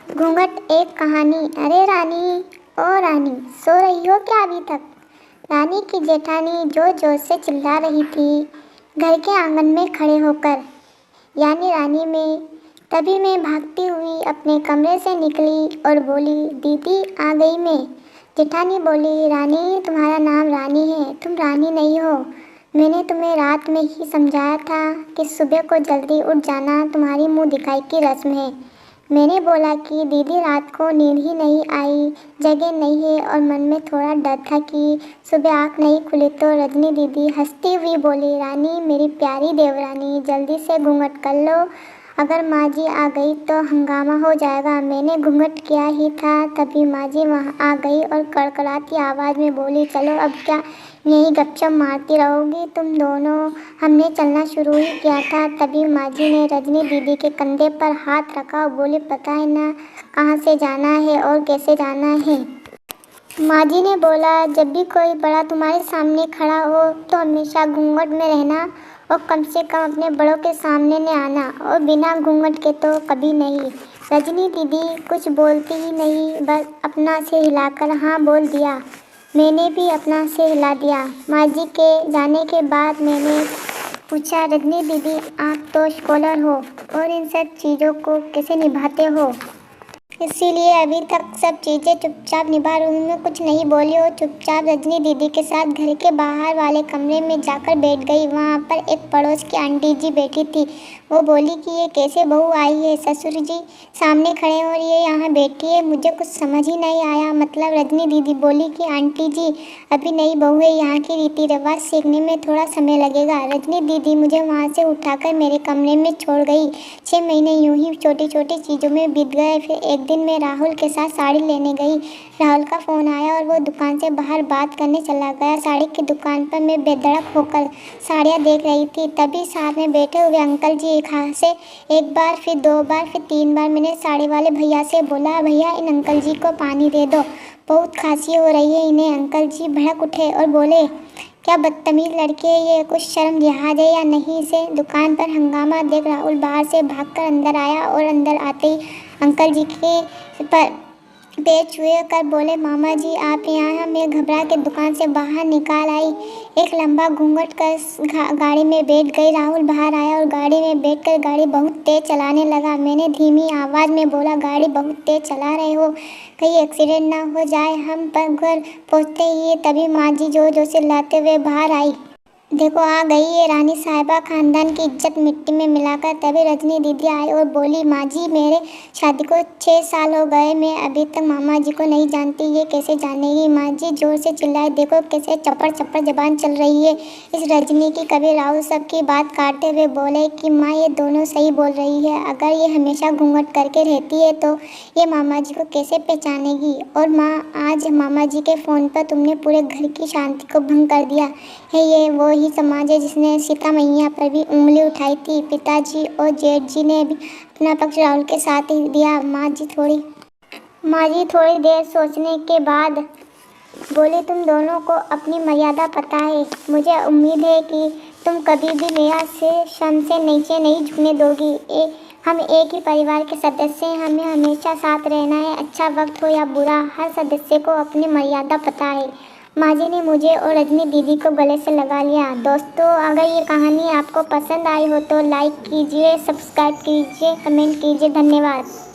घूंघट एक कहानी। अरे रानी, ओ रानी, सो रही हो क्या अभी तक? रानी की जेठानी जोर जोर से चिल्ला रही थी घर के आंगन में खड़े होकर, यानी रानी में। तभी मैं भागती हुई अपने कमरे से निकली और बोली, दीदी आ गई मैं। जेठानी बोली, रानी तुम्हारा नाम रानी है, तुम रानी नहीं हो। मैंने तुम्हें रात में ही समझाया था कि सुबह को जल्दी उठ जाना तुम्हारी मुंह दिखाई की रस्म है। मैंने बोला कि दीदी रात को नींद ही नहीं आई, जगह नहीं है, और मन में थोड़ा डर था कि सुबह आँख नहीं खुली तो। रजनी दीदी हंसती हुई बोली, रानी मेरी प्यारी देवरानी, जल्दी से घूंघट कर लो, अगर माँ जी आ गई तो हंगामा हो जाएगा। मैंने घूंघट किया ही था तभी माँ जी वहाँ आ गई और कड़कड़ाती आवाज़ में बोली, चलो अब क्या यही गपशप मारती रहोगी तुम दोनों, हमने चलना शुरू ही किया था। तभी माँ जी ने रजनी दीदी के कंधे पर हाथ रखा और बोली, पता है ना कहाँ से जाना है और कैसे जाना है? माँ जी ने बोला, जब भी कोई बड़ा तुम्हारे सामने खड़ा हो तो हमेशा घूंघट में रहना और कम से कम अपने बड़ों के सामने न आना, और बिना घूंघट के तो कभी नहीं। रजनी दीदी कुछ बोलती ही नहीं, बस अपना सिर हिलाकर हाँ बोल दिया। मैंने भी अपना सिर हिला दिया। माँ जी के जाने के बाद मैंने पूछा, रजनी दीदी आप तो स्कॉलर हो और इन सब चीज़ों को कैसे निभाते हो? इसीलिए अभी तक सब चीज़ें चुपचाप निभा रही हूँ। मैं कुछ नहीं बोली और चुपचाप रजनी दीदी के साथ घर के बाहर वाले कमरे में जाकर बैठ गई। वहाँ पर एक पड़ोस की आंटी जी बैठी थी। वो बोली कि ये कैसे बहू आई है, ससुर जी सामने खड़े हैं और ये यहाँ बैठी है, मुझे कुछ समझ ही नहीं आया। मतलब रजनी दीदी बोली कि आंटी जी अभी नई बहू है, यहाँ के रीति रिवाज सीखने में थोड़ा समय लगेगा। रजनी दीदी मुझे वहाँ से उठाकर मेरे कमरे में छोड़ गई। 6 महीने यूं ही छोटी छोटी चीज़ों में बीत गए। फिर एक दिन मैं राहुल के साथ साड़ी लेने गई। राहुल का फ़ोन आया और वो दुकान से बाहर बात करने चला गया। साड़ी की दुकान पर मैं बेधड़क होकर साड़ियाँ देख रही थी। तभी साथ में बैठे हुए अंकल जी एक हाथ से एक बार, फिर 2 बार, फिर 3 बार मैंने साड़ी वाले भैया से बोला, भैया इन अंकल जी को पानी दे दो, बहुत खांसी हो रही है इन्हें। अंकल जी भड़क उठे और बोले, क्या बदतमीज लड़के है ये, कुछ शर्म लिहाज है या नहीं इसे? दुकान पर हंगामा देख राहुल बाहर से भागकर अंदर आया और अंदर आते ही अंकल जी के पर पैर छुए कर बोले, मामा जी आप यहाँ? मैं घबरा के दुकान से बाहर निकाल आई, एक लंबा घूंघट कर गाड़ी में बैठ गई। राहुल बाहर आया और गाड़ी में बैठकर गाड़ी बहुत तेज़ चलाने लगा। मैंने धीमी आवाज़ में बोला, गाड़ी बहुत तेज़ चला रहे हो, कहीं एक्सीडेंट ना हो जाए। हम पर घर पहुँचते ही तभी माँ जी जोर जोर से चिल्लाते हुए बाहर आई, देखो आ गई है रानी साहिबा, खानदान की इज्जत मिट्टी में मिलाकर। तभी रजनी दीदी आई और बोली, माँ जी मेरे शादी को 6 साल हो गए, मैं अभी तक मामा जी को नहीं जानती, ये कैसे जानेगी? माँ जी जोर से चिल्लाई, देखो कैसे चप्पड़ चप्पड़ जबान चल रही है इस रजनी की। कभी राहुल सबकी बात काटते हुए बोले कि माँ ये दोनों सही बोल रही है, अगर ये हमेशा घूंघट करके रहती है तो ये मामा जी को कैसे पहचानेगी? और माँ आज मामा जी के फ़ोन पर तुमने पूरे घर की शांति को भंग कर दिया है। ये वो ही समाज है जिसने सीता मैया पर भी उंगली उठाई थी। पिताजी और जेठ जी ने भी अपना पक्ष राहुल के साथ ही दिया। माँ जी थोड़ी देर सोचने के बाद बोले, तुम दोनों को अपनी मर्यादा पता है, मुझे उम्मीद है कि तुम कभी भी नेहा से शर्म से नीचे नहीं झुकने दोगी। हम एक ही परिवार के सदस्य हैं, हमें हमेशा साथ रहना है, अच्छा वक्त हो या बुरा, हर सदस्य को अपनी मर्यादा पता है। माँ जी ने मुझे और रजनी दीदी को गले से लगा लिया। दोस्तों अगर ये कहानी आपको पसंद आई हो तो लाइक कीजिए, सब्सक्राइब कीजिए, कमेंट कीजिए। धन्यवाद।